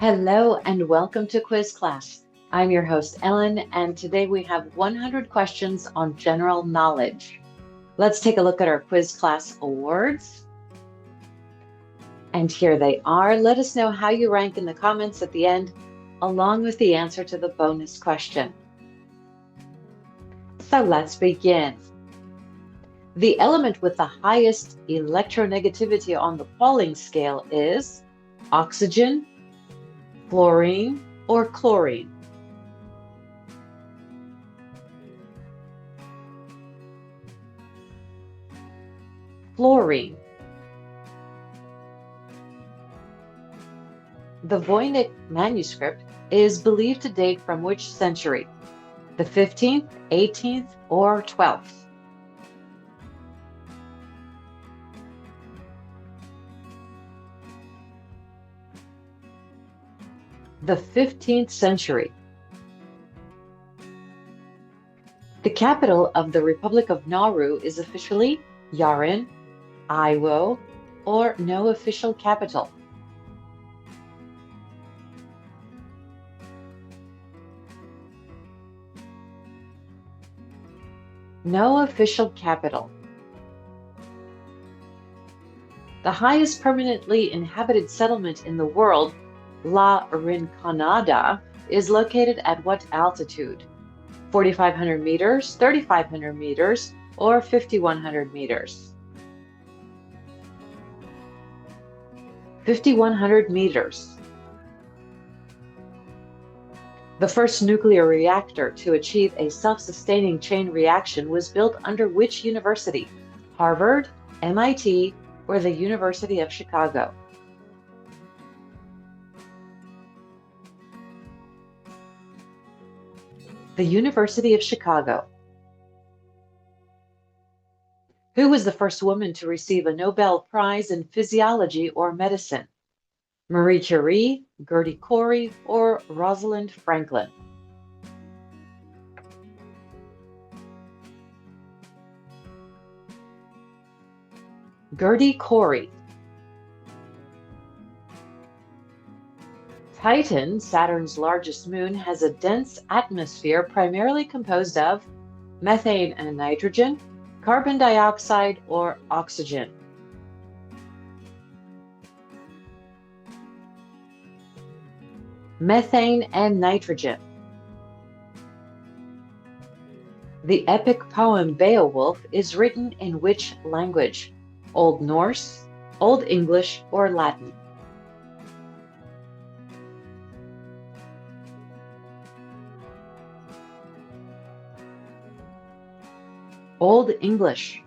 Hello and welcome to Quiz Class. I'm your host, Ellen, and today we have 100 questions on general knowledge. Let's take a look at our Quiz Class awards. And here they are. Let us know how you rank in the comments at the end, along with the answer to the bonus question. So let's begin. The element with the highest electronegativity on the Pauling scale is oxygen, fluorine, or chlorine. Fluorine. The Voynich manuscript is believed to date from which century? The 15th, 18th, or 12th? The 15th century. The capital of the Republic of Nauru is officially Yaren, Iwo, or no official capital? No official capital. The highest permanently inhabited settlement in the world, La Rinconada, is located at what altitude? 4,500 meters, 3,500 meters, or 5,100 meters? 5,100 meters. The first nuclear reactor to achieve a self-sustaining chain reaction was built under which university? Harvard, MIT, or the University of Chicago? The University of Chicago. Who was the first woman to receive a Nobel Prize in physiology or medicine? Marie Curie, Gertie Cori, or Rosalind Franklin? Gertie Cori. Titan, Saturn's largest moon, has a dense atmosphere primarily composed of methane and nitrogen, carbon dioxide, or oxygen? Methane and nitrogen. The epic poem Beowulf is written in which language? Old Norse, Old English, or Latin? Old English.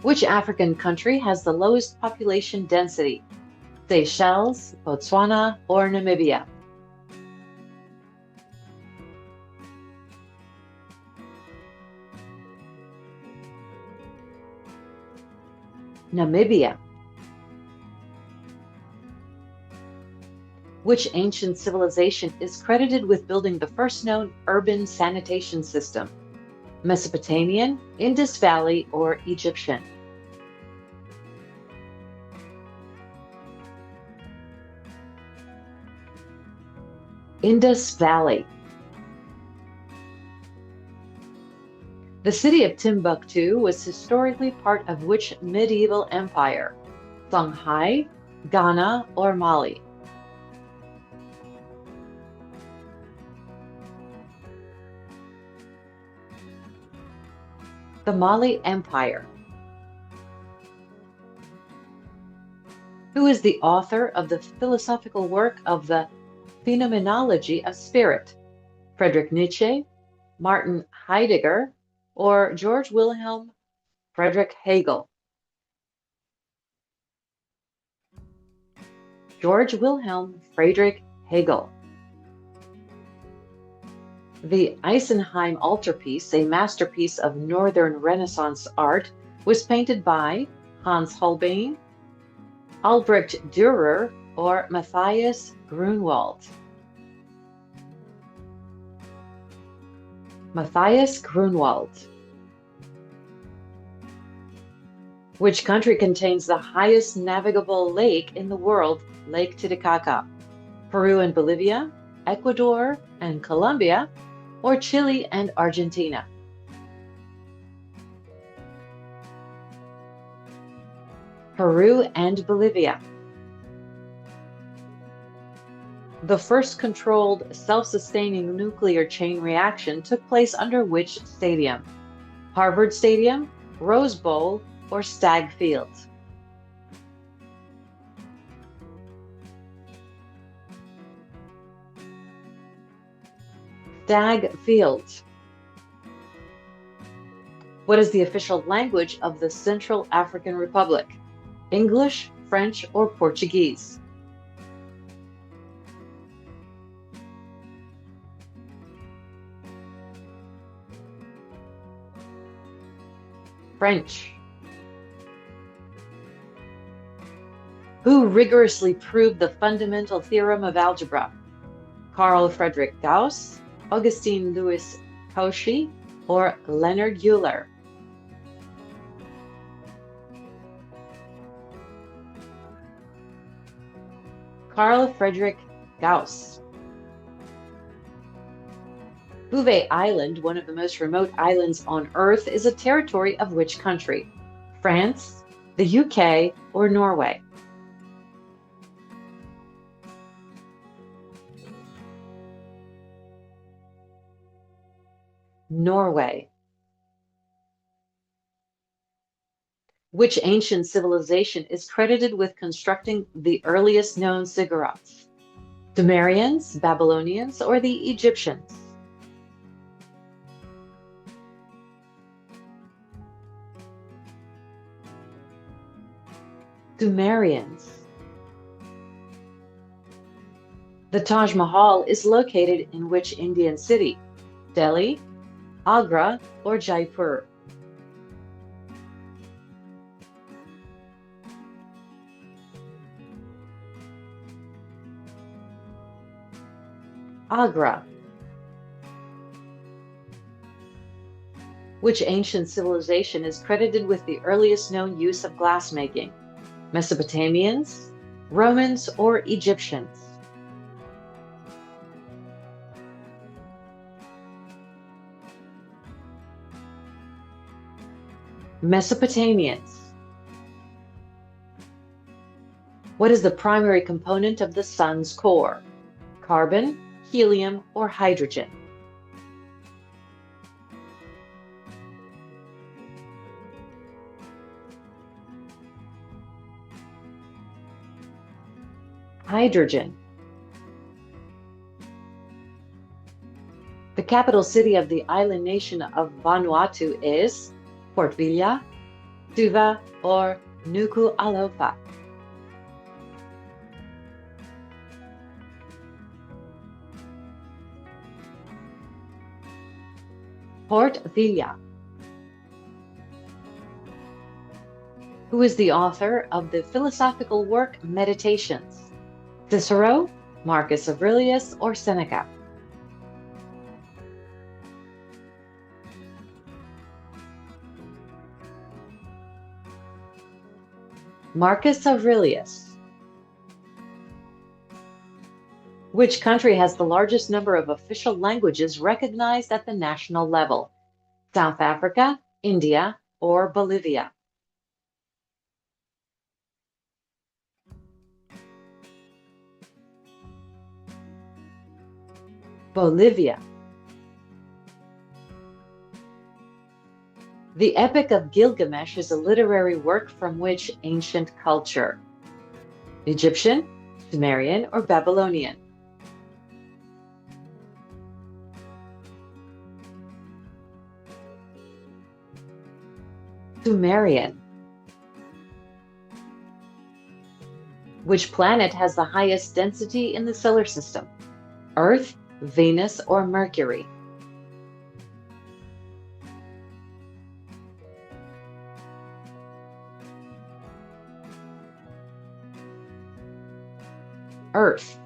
Which African country has the lowest population density? Seychelles, Botswana, or Namibia? Namibia. Which ancient civilization is credited with building the first known urban sanitation system? Mesopotamian, Indus Valley, or Egyptian? Indus Valley. The city of Timbuktu was historically part of which medieval empire? Songhai, Ghana, or Mali? The Mali Empire. Who is the author of the philosophical work of the Phenomenology of Spirit? Friedrich Nietzsche, Martin Heidegger, or George Wilhelm Friedrich Hegel? George Wilhelm Friedrich Hegel. The Isenheim altarpiece, a masterpiece of Northern Renaissance art, was painted by Hans Holbein, Albrecht Dürer, or Matthias Grunwald? Matthias Grunwald. Which country contains the highest navigable lake in the world, Lake Titicaca? Peru and Bolivia, Ecuador and Colombia, or Chile and Argentina? Peru and Bolivia. The first controlled, self-sustaining nuclear chain reaction took place under which stadium? Harvard Stadium, Rose Bowl, or Stagg Field? Stagg Field. What is the official language of the Central African Republic? English, French, or Portuguese? French. Who rigorously proved the fundamental theorem of algebra? Carl Friedrich Gauss, Augustin Louis Cauchy, or Leonard Euler? Carl Friedrich Gauss. Bouvet Island, one of the most remote islands on Earth, is a territory of which country? France, the UK, or Norway? Norway. Which ancient civilization is credited with constructing the earliest known ziggurats? Sumerians, Babylonians, or the Egyptians? Sumerians. The Taj Mahal is located in which Indian city? Delhi, Agra, or Jaipur? Agra. Which ancient civilization is credited with the earliest known use of glassmaking? Mesopotamians, Romans, or Egyptians? Mesopotamians. What is the primary component of the sun's core? Carbon, helium, or hydrogen? Hydrogen. The capital city of the island nation of Vanuatu is Port Vila, Suva, or Nuku'alofa? Port Vila. Who is the author of the philosophical work Meditations? Cicero, Marcus Aurelius, or Seneca? Marcus Aurelius. Which country has the largest number of official languages recognized at the national level? South Africa, India, or Bolivia? Bolivia. The Epic of Gilgamesh is a literary work from which ancient culture? Egyptian, Sumerian, or Babylonian? Sumerian. Which planet has the highest density in the solar system? Earth, Venus, or Mercury? Earth.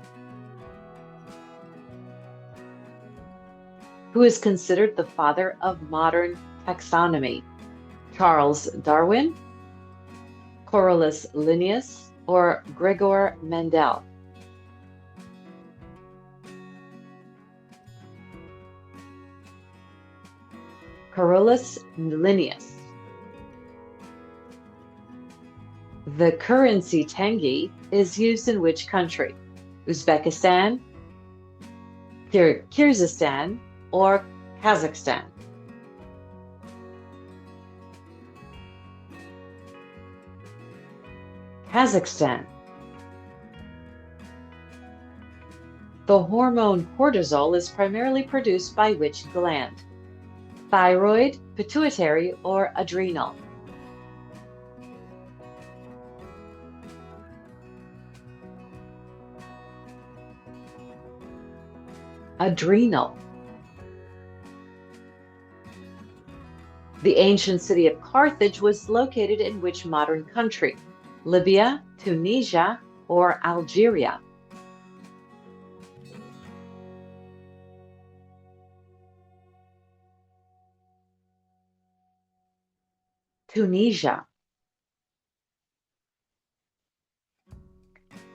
Who is considered the father of modern taxonomy? Charles Darwin, Coriolis Linnaeus, or Gregor Mendel? Coriolis Linnaeus. The currency tenge is used in which country? Uzbekistan, Kyrgyzstan, or Kazakhstan? Kazakhstan. The hormone cortisol is primarily produced by which gland? Thyroid, pituitary, or adrenal? Adrenal. The ancient city of Carthage was located in which modern country? Libya, Tunisia, or Algeria? Tunisia.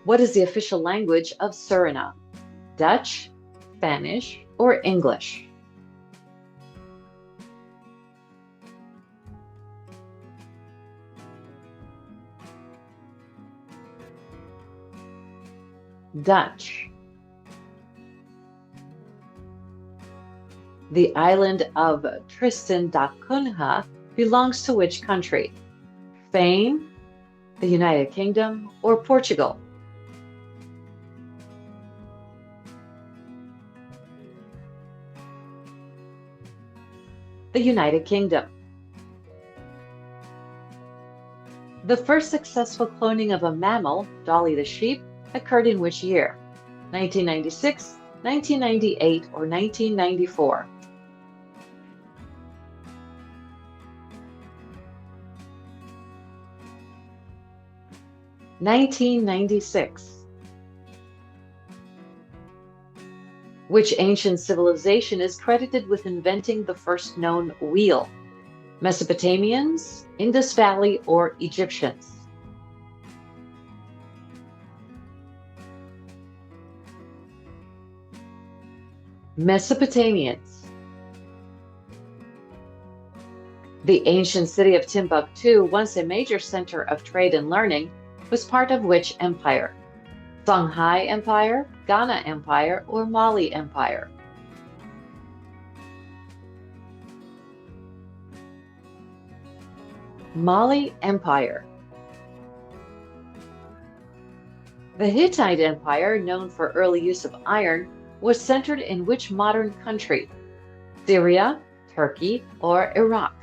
What is the official language of Suriname? Dutch, Spanish, or English? Dutch. The island of Tristan da Cunha belongs to which country? Spain, the United Kingdom, or Portugal? The United Kingdom. The first successful cloning of a mammal, Dolly the sheep, occurred in which year? 1996, 1998, or 1994? 1996. Which ancient civilization is credited with inventing the first known wheel? Mesopotamians, Indus Valley, or Egyptians? Mesopotamians. The ancient city of Timbuktu, once a major center of trade and learning, was part of which empire? Songhai Empire, Ghana Empire, or Mali Empire? Mali Empire. The Hittite Empire, known for early use of iron, was centered in which modern country? Syria, Turkey, or Iraq?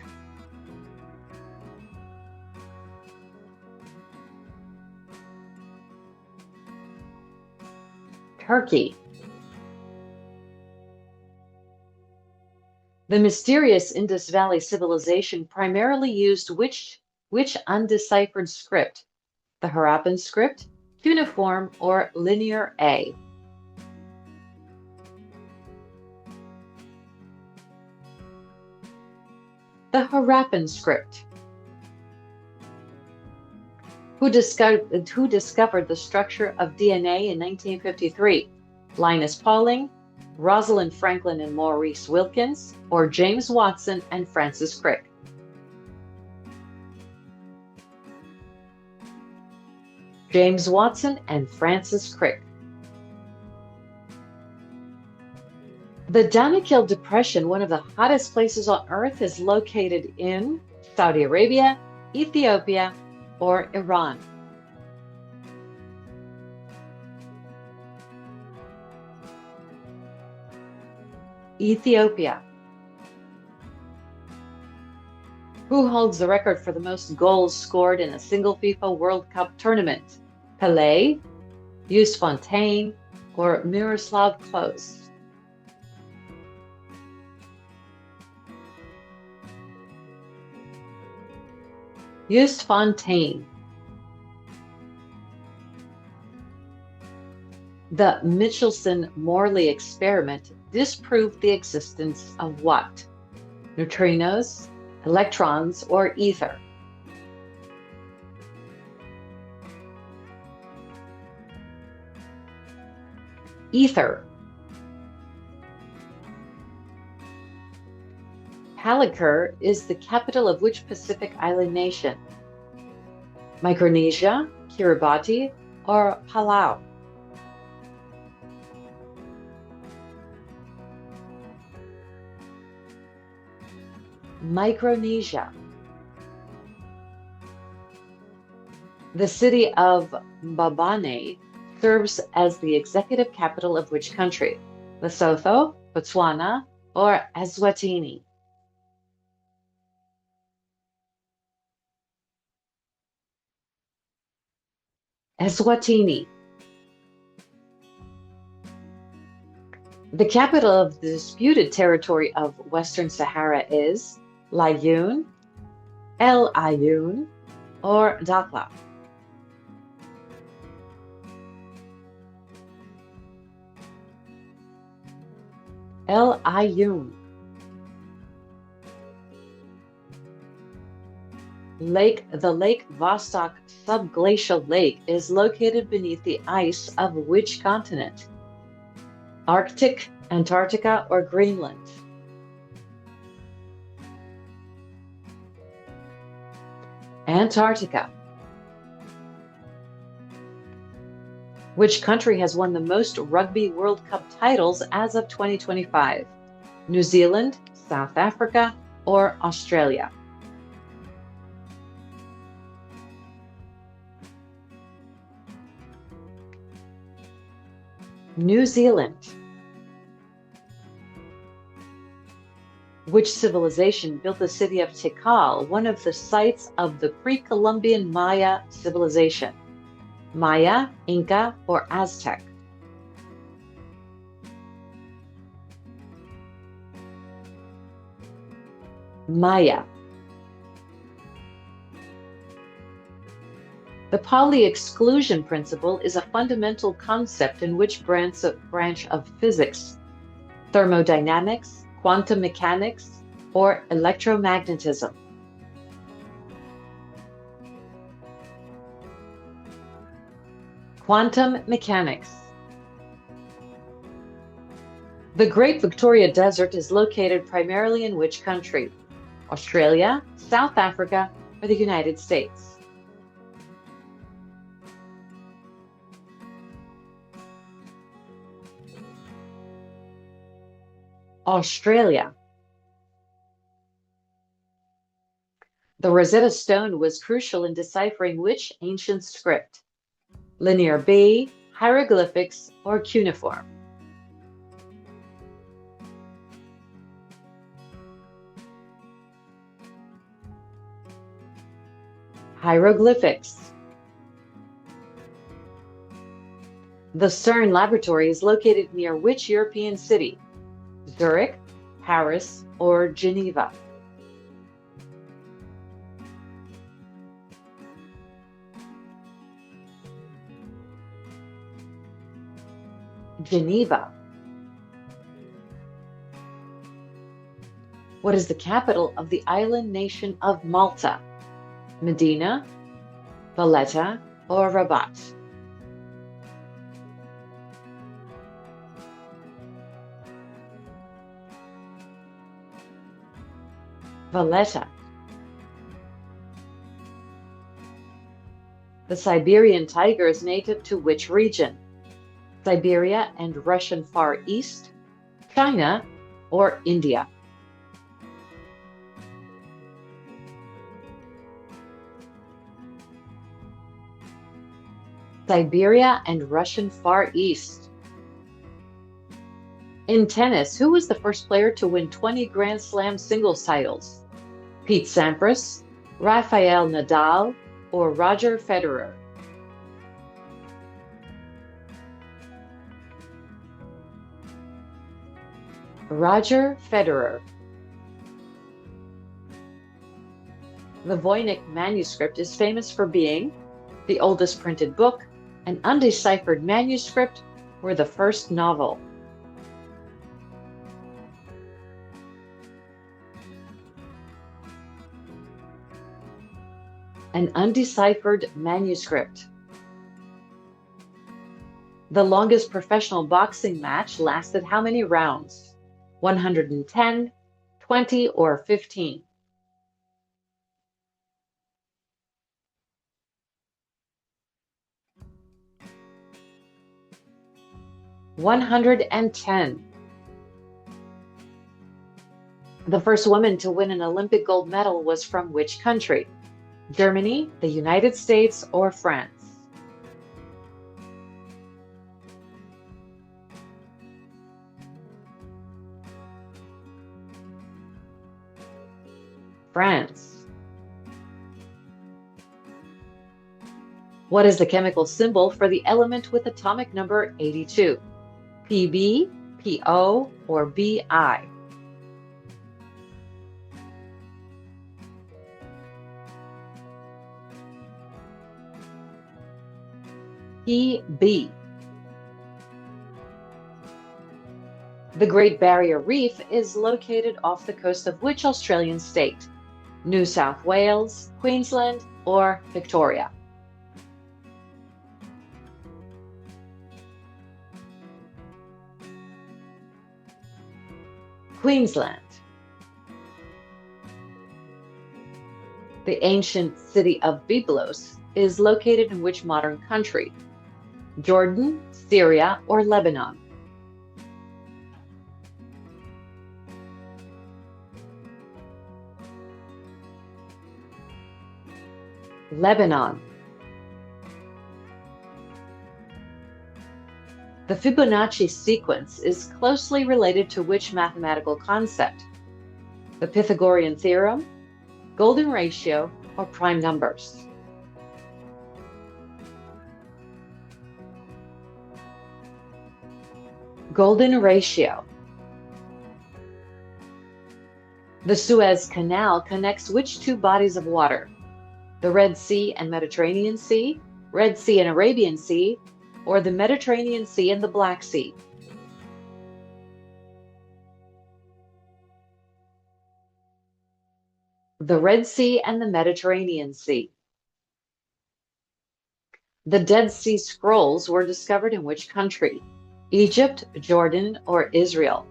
Turkey. The mysterious Indus Valley civilization primarily used which undeciphered script? The Harappan script, cuneiform, or Linear A? The Harappan script. Who discovered the structure of DNA in 1953? Linus Pauling, Rosalind Franklin and Maurice Wilkins, or James Watson and Francis Crick? James Watson and Francis Crick. The Danakil Depression, one of the hottest places on Earth, is located in Saudi Arabia, Ethiopia, or Iran? Ethiopia. Who holds the record for the most goals scored in a single FIFA World Cup tournament? Pelé, Just Fontaine, or Miroslav Klose? Just Fontaine. The Michelson-Morley experiment disproved the existence of what? Neutrinos, electrons, or ether? Ether. Palikir is the capital of which Pacific island nation? Micronesia, Kiribati, or Palau? Micronesia. The city of Mbabane serves as the executive capital of which country? Lesotho, Botswana, or Eswatini? Eswatini. The capital of the disputed territory of Western Sahara is Laayoune, El Aaiún, or Dakhla? El Aaiún. The Lake Vostok subglacial lake is located beneath the ice of which continent? Arctic, Antarctica, or Greenland? Antarctica. Which country has won the most Rugby World Cup titles as of 2025? New Zealand, South Africa, or Australia? New Zealand. Which civilization built the city of Tikal, one of the sites of the pre-Columbian Maya civilization? Maya, Inca, or Aztec? Maya. The Pauli exclusion principle is a fundamental concept in which branch of physics? Thermodynamics, quantum mechanics, or electromagnetism? Quantum mechanics. The Great Victoria Desert is located primarily in which country? Australia, South Africa, or the United States? Australia. The Rosetta Stone was crucial in deciphering which ancient script? Linear B, hieroglyphics, or cuneiform? Hieroglyphics. The CERN laboratory is located near which European city? Zurich, Paris, or Geneva? Geneva. What is the capital of the island nation of Malta? Medina, Valletta, or Rabat? Valletta. The Siberian tiger is native to which region? Siberia and Russian Far East, China, or India? Siberia and Russian Far East. In tennis, who was the first player to win 20 Grand Slam singles titles? Pete Sampras, Rafael Nadal, or Roger Federer? Roger Federer. The Voynich manuscript is famous for being the oldest printed book, an undeciphered manuscript, or the first novel. An undeciphered manuscript. The longest professional boxing match lasted how many rounds? 110, 20, or 15? 110. The first woman to win an Olympic gold medal was from which country? Germany, the United States, or France? France. What is the chemical symbol for the element with atomic number 82? Pb, Po, or Bi? Pb. The Great Barrier Reef is located off the coast of which Australian state? New South Wales, Queensland, or Victoria? Queensland. The ancient city of Byblos is located in which modern country? Jordan, Syria, or Lebanon? Lebanon. The Fibonacci sequence is closely related to which mathematical concept? The Pythagorean theorem, golden ratio, or prime numbers? Golden ratio. The Suez Canal connects which two bodies of water? The Red Sea and Mediterranean Sea, Red Sea and Arabian Sea, or the Mediterranean Sea and the Black Sea? The Red Sea and the Mediterranean Sea. The Dead Sea Scrolls were discovered in which country? Egypt, Jordan, or Israel?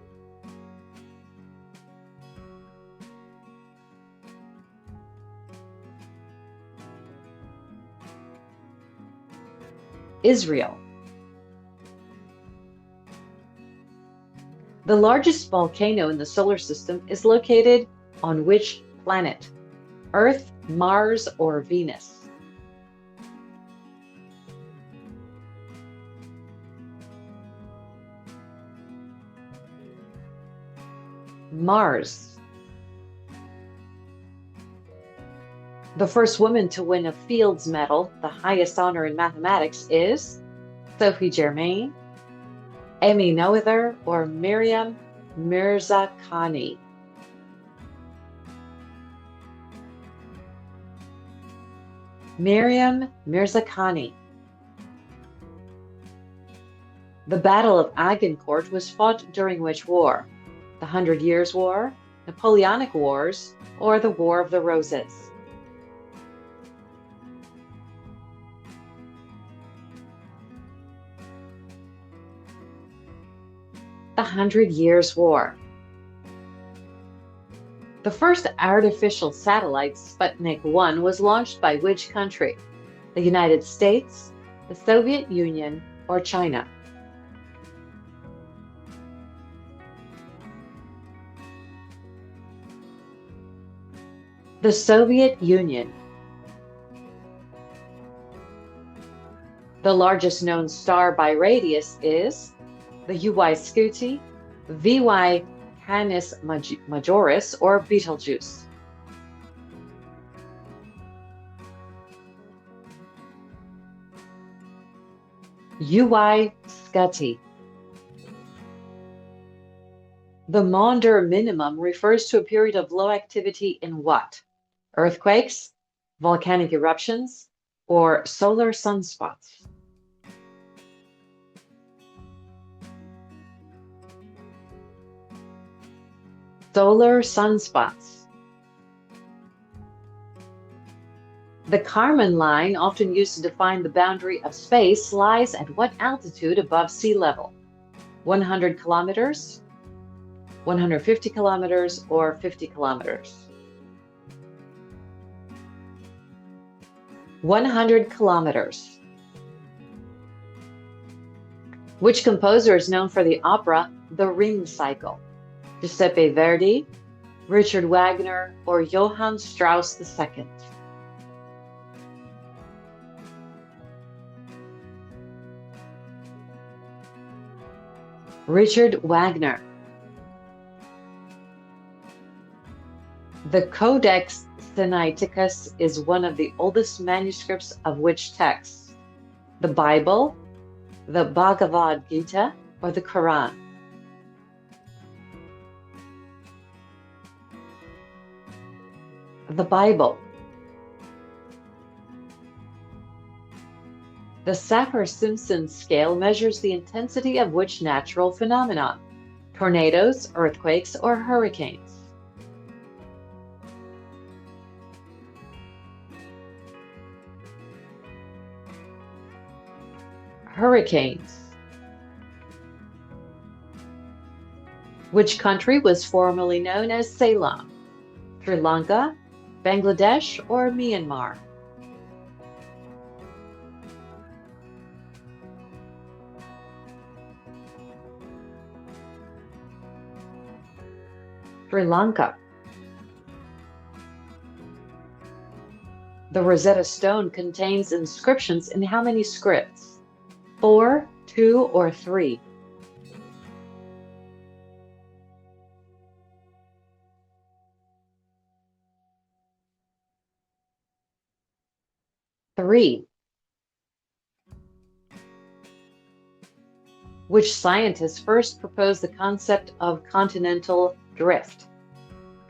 Israel. The largest volcano in the solar system is located on which planet? Earth, Mars, or Venus? Mars. The first woman to win a Fields Medal, the highest honor in mathematics, is Sophie Germain, Amy Noether, or Miriam Mirzakhani? Miriam Mirzakhani. The Battle of Agincourt was fought during which war? The 100 Years' War, Napoleonic Wars, or the War of the Roses? The 100 Years' War. The first artificial satellite, Sputnik 1, was launched by which country? The United States, the Soviet Union, or China? The Soviet Union. The largest known star by radius is the UY Scuti, VY Canis Majoris, or Betelgeuse? UY Scuti. The Maunder minimum refers to a period of low activity in what? Earthquakes, volcanic eruptions, or solar sunspots? Solar sunspots. The Kármán line, often used to define the boundary of space, lies at what altitude above sea level? 100 kilometers, 150 kilometers, or 50 kilometers? 100 kilometers. Which composer is known for the opera The Ring Cycle? Giuseppe Verdi, Richard Wagner, or Johann Strauss II? Richard Wagner. The Codex Sinaiticus is one of the oldest manuscripts of which text? The Bible, the Bhagavad Gita, or the Quran? The Bible. The Saffir-Simpson scale measures the intensity of which natural phenomenon? Tornadoes, earthquakes, or hurricanes? Hurricanes. Which country was formerly known as Ceylon? Sri Lanka, Bangladesh, or Myanmar? Sri Lanka. The Rosetta Stone contains inscriptions in how many scripts? 4, 2, or 3? 3. Which scientist first proposed the concept of continental drift?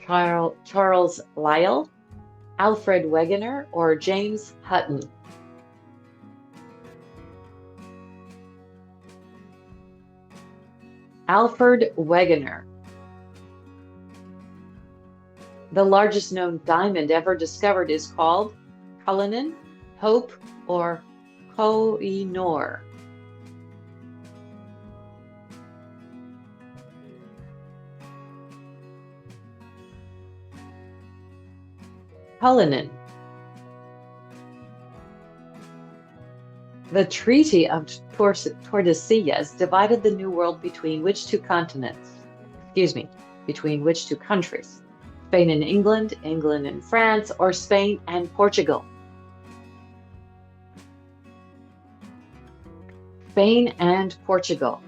Charles Lyell, Alfred Wegener, or James Hutton? Alfred Wegener. The largest known diamond ever discovered is called Cullinan, Hope, or Koh-i-Noor? Cullinan. The Treaty of Tordesillas divided the New World between which two continents? Between which two countries? Spain and England, England and France, or Spain and Portugal? Spain and Portugal.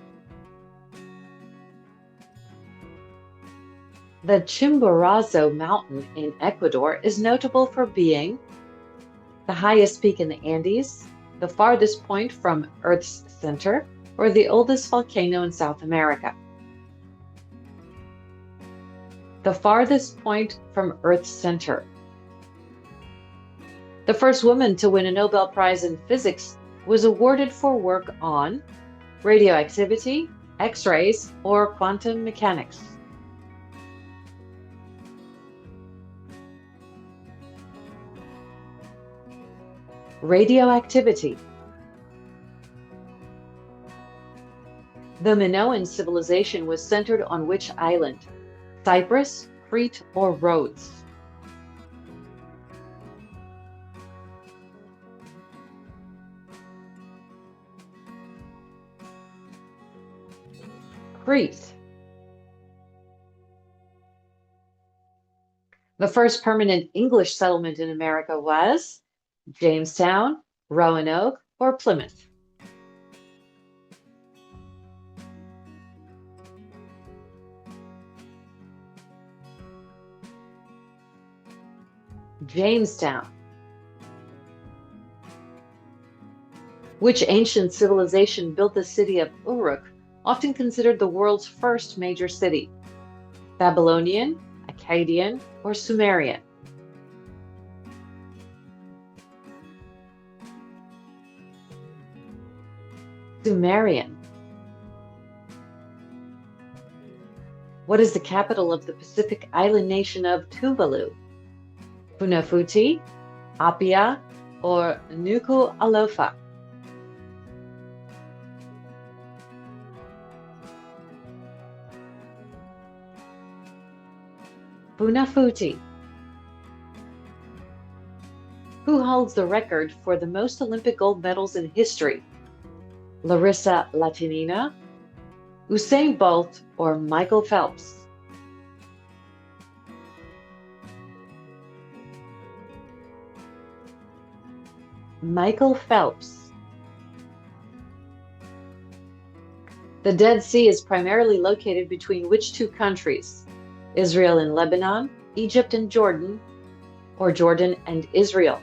The Chimborazo mountain in Ecuador is notable for being the highest peak in the Andes, the farthest point from Earth's center, or the oldest volcano in South America. The farthest point from Earth's center. The first woman to win a Nobel Prize in Physics was awarded for work on radioactivity, X-rays, or quantum mechanics. Radioactivity. The Minoan civilization was centered on which island? Cyprus, Crete, or Rhodes? Crete. The first permanent English settlement in America was Jamestown, Roanoke, or Plymouth? Jamestown. Which ancient civilization built the city of Uruk, often considered the world's first major city? Babylonian, Akkadian, or Sumerian? Sumerian. What is the capital of the Pacific island nation of Tuvalu? Funafuti, Apia, or Nuku Alofa? Funafuti. Who holds the record for the most Olympic gold medals in history? Larissa Latinina, Usain Bolt, or Michael Phelps? Michael Phelps. The Dead Sea is primarily located between which two countries? Israel and Lebanon, Egypt and Jordan, or Jordan and Israel?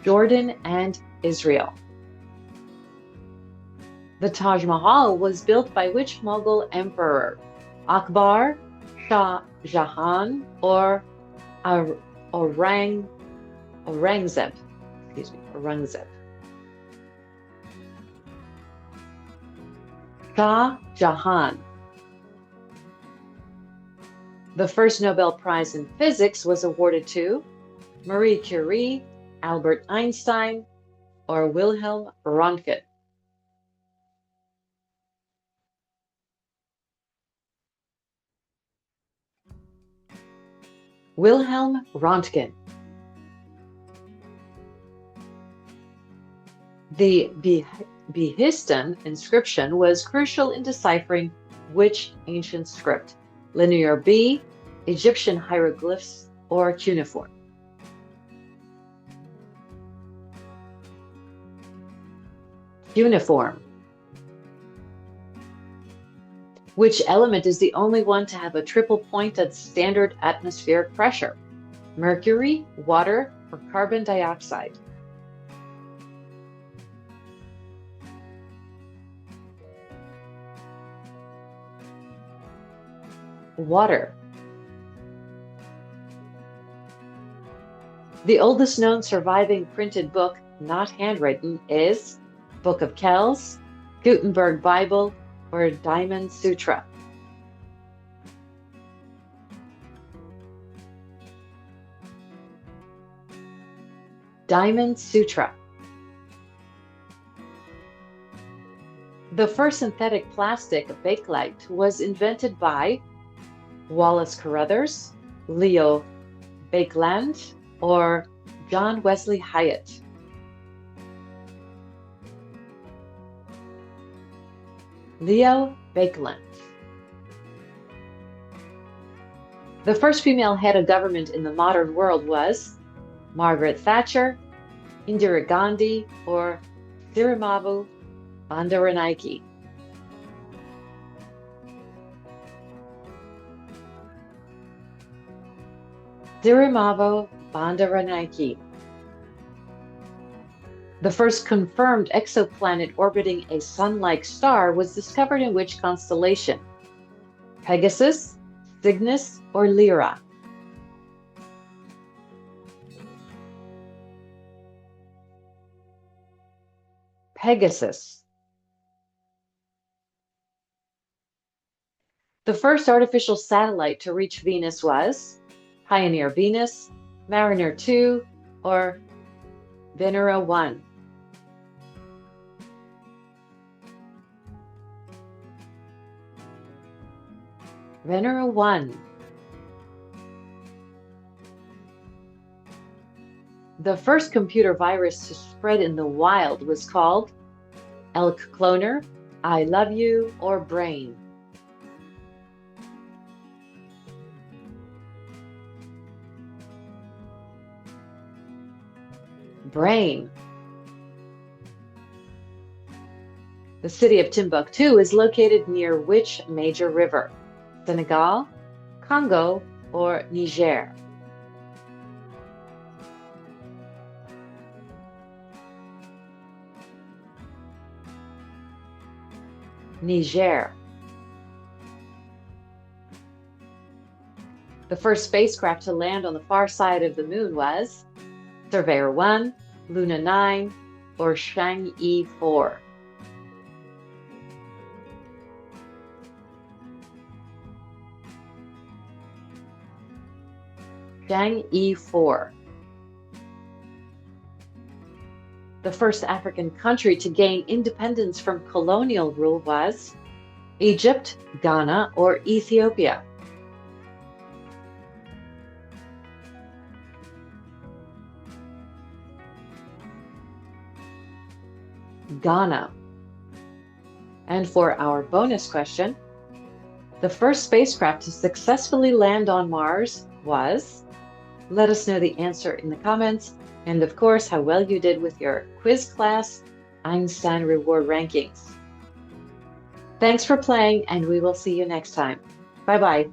Jordan and Israel. The Taj Mahal was built by which Mughal emperor? Akbar, Shah Jahan, or Aurangzeb? Aurangzeb. Shah Jahan. The first Nobel Prize in Physics was awarded to Marie Curie, Albert Einstein, or Wilhelm Röntgen? Wilhelm Röntgen. The Behistun inscription was crucial in deciphering which ancient script? Linear B, Egyptian hieroglyphs, or cuneiform? Cuneiform. Which element is the only one to have a triple point at standard atmospheric pressure? Mercury, water, or carbon dioxide? Water. The oldest known surviving printed book, not handwritten, is Book of Kells, Gutenberg Bible, or Diamond Sutra? Diamond Sutra. The first synthetic plastic, Bakelite, was invented by Wallace Carothers, Leo Baekeland, or John Wesley Hyatt? Leo Baekeland. The first female head of government in the modern world was Margaret Thatcher, Indira Gandhi, or Siramavu Bandaranaike? Siramavu Bandaranaike. The first confirmed exoplanet orbiting a sun-like star was discovered in which constellation? Pegasus, Cygnus, or Lyra? Pegasus. The first artificial satellite to reach Venus was Pioneer Venus, Mariner 2, or Venera 1? Venera 1. The first computer virus to spread in the wild was called Elk Cloner, I Love You, or Brain? Brain. The city of Timbuktu is located near which major river? Senegal, Congo, or Niger? Niger. The first spacecraft to land on the far side of the moon was Surveyor 1, Luna 9, or Chang'e 4? Chang'e 4. The first African country to gain independence from colonial rule was Egypt, Ghana, or Ethiopia? Ghana. And for our bonus question, the first spacecraft to successfully land on Mars was? Let us know the answer in the comments, and of course, how well you did with your quiz class Einstein reward rankings. Thanks for playing, and we will see you next time. Bye-bye.